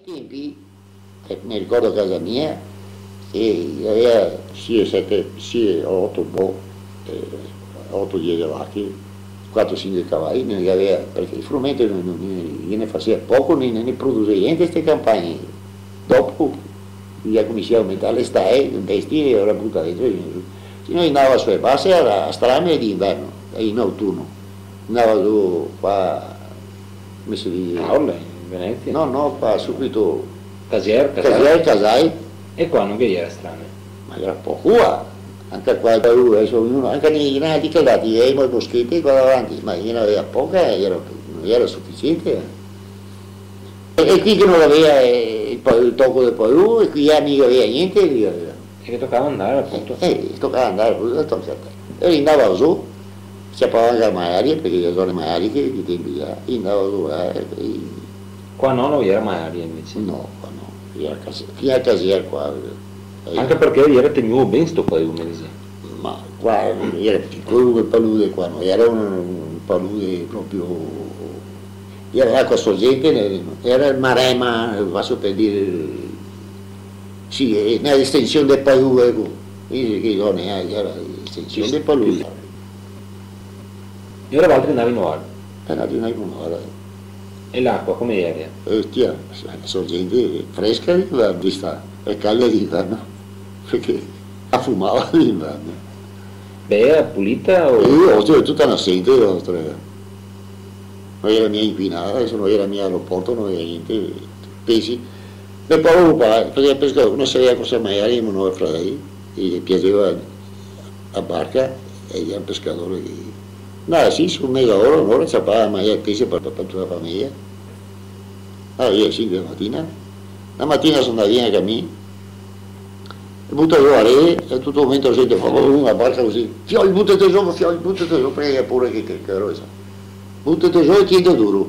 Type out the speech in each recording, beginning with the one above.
Tempi, mi ricordo a casa mia, e aveva 6 o 8 8 10 vacche, 4-5 cavalli, ne aveva, perché il frumento non ne faceva poco, ne produceva niente queste campagne. Dopo ya cominciava a aumentare le staie, il bestie e ora butta dentro. Se noi andava sulle basse era a strame d'inverno, in autunno. Andava giù qua, come si dice? Aule, in Venezia? No, qua subito Casai. Casai, E qua non che era strano. ma era poco qua. Anche qua da lui, anche nei grandi calati, i boschetti qua davanti, ma io ne aveva poca, non era sufficiente. E qui che non aveva il tocco del Palu, e qui mica aveva niente, E che toccava andare appunto. toccava andare, e andava su, si appava anche a maiali, perché le zone maiali che di tempi là, andava su, Qua no, non era mai aria invece. no, qua no, fino a casier qua. Anche perché era tenuto ben sto paio, mi dice. Ma qua era piccolo quel palude qua, no? Era un palude proprio, era l'acqua sorgente, era il marema, posso per dire, sì, nell'estensione del palude, che zone era l'estensione del palude. E ora altri andavi in Noir. Era di una un'ora. E l'acqua come era? La sorgente fresca d'inverno, e calda d'inverno, perché affumava d'inverno. Beh, era pulita o... Oltre tutta una sente, oltre. Non era mia inquinata, adesso non era mia aeroporto, non era niente, pensi. E poi perché pescatore non sapeva cosa mangiare, ma non fra lei, gli piaceva a barca e era un pescatore che... No, sì, su un'ora ci paga mangiare pesce per tutta la famiglia. Allora io 5 la mattina sono andato via a cammino, butta giù la rete e tutto il momento sente una barca così, fioi, buttati giù, prega pure che rosa. Buttati giù e tieni duro.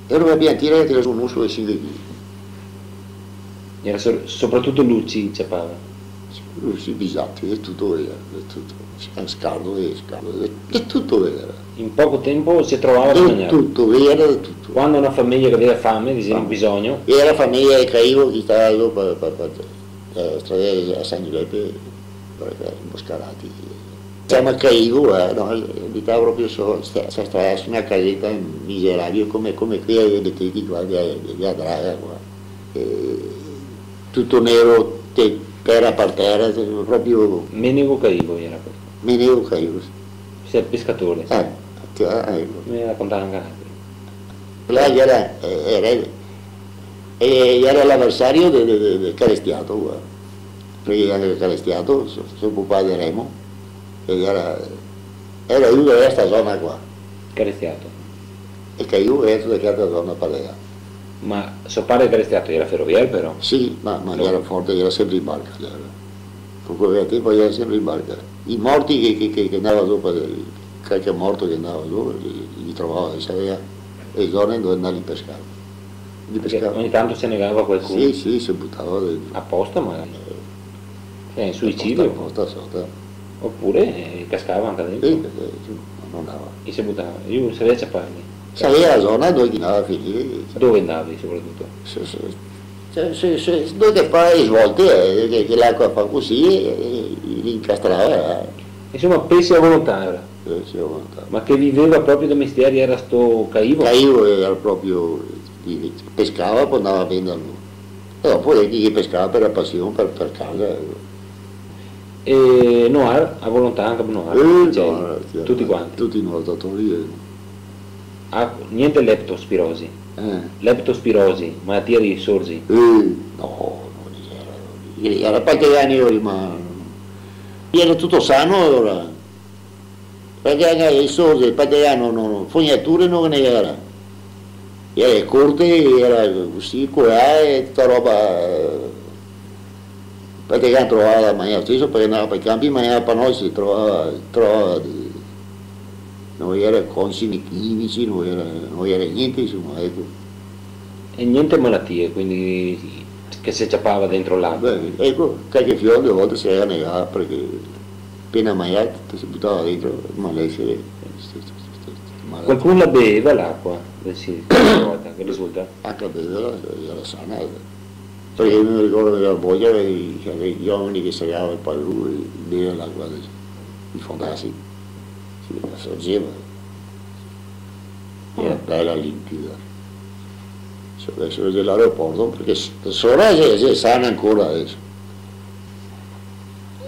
E ora abbiamo tirato su un muscolo di 5 kg. Era soprattutto Luci ciapava. Sì, bisatti, è tutto vero, è tutto. Scardo, è tutto vero. In poco tempo si trovava da È mangiare. tutto vero, è tutto. Quando una famiglia che aveva fame, diceva bisogno, E la famiglia di Caivo che stava lì per strada a San Giuseppe, imboscarati. Siamo a Caivo, no? Abitava proprio su una casetta miserabile come qui ai Bettiti qua di Adraga qua. Tutto nero, terra per terra, proprio Menego Caivo era questo. Menego Caivo. Sei pescatore. Ecco. Mi raccontava anche altri. Là era l'avversario del Calestiato, guarda. Perché anche il Calestiato si occupava di Remo e era uno di questa zona qua. Carezziato. E che io ero di questa zona palea. Ma suo padre Carezziato era ferroviario però. Sì, ma era forte, era sempre in barca. Con quel tempo era sempre in barca. I morti che andavano dopo, qualche morto che andava giù, li trovava, sapeva le zone dove andare a pescare. Ogni tanto se negava qualcuno. Sì, si buttava dentro. Apposta magari. In suicidio. Apposta sotto. Oppure cascava anche dentro. Sì, perché non andava. E si buttava. Io sapeva ciapparmi. Sapeva la zona dove andava a finire. Dove andavi soprattutto? Dove che fa le svolte, che l'acqua fa così, e li incastrava. Insomma, pesce a volontà era. Ma che viveva proprio da mestieri era sto Caivo? Caivo era proprio, pescava e poi andava a venderlo. E dopo chi pescava per la passione, per casa. E Noir, a volontà anche Noir? Tutti quanti? Tutti i nuotatori. Niente leptospirosi. Leptospirosi, malattia di sorgi. No, non era Pategani, ma era tutto sano allora. Perché anche il sorge, il Pategano, fognature non ne era. Era corte, era così, qua e tutta roba. Pategano trovava la maniera stesso perché andava per i campi, ma per noi si trovava non era consumi chimici, non era niente, insomma, ecco. E niente malattie, quindi che si ciappava dentro l'acqua? Ecco, qualche fiore a volte si era negato perché appena mangiato si buttava dentro, ma lei si era... Qualcuno la beveva l'acqua? Sì, che risulta? Anche a vedere era sana. Perché io mi ricordo che la voglia degli uomini che segavano il Padru, lì l'acqua di fondassi, si sorgeva, era bella limpida. Cioè, adesso vede l'aeroporto, perché sopra è sana ancora adesso.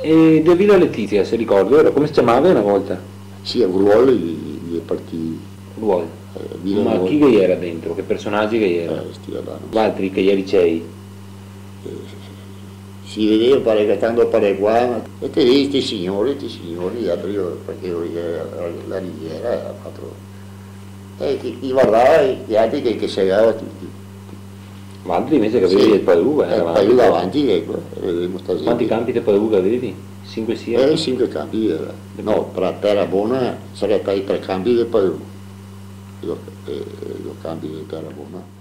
E di Villa Letizia, se ricordo, era come si chiamava una volta? Sì, a Gruol gli partiti. Ruol. Ma chi che era dentro? Che personaggi che era? Altri che ieri c'eri? Si vedeva parecchiando qua, e te vedi questi signori, altri, perché la riviera ha fatto. E chi guardava gli altri che segavano tutti. Ma altri invece che avevi il Padru, Padru davanti, ecco, vedremo stasera. Quanti campi di Padru avevi? 5 sia? 5 campi era. No, per terra buona sarebbero i 3 campi del Padru. 2 campi di terra buona.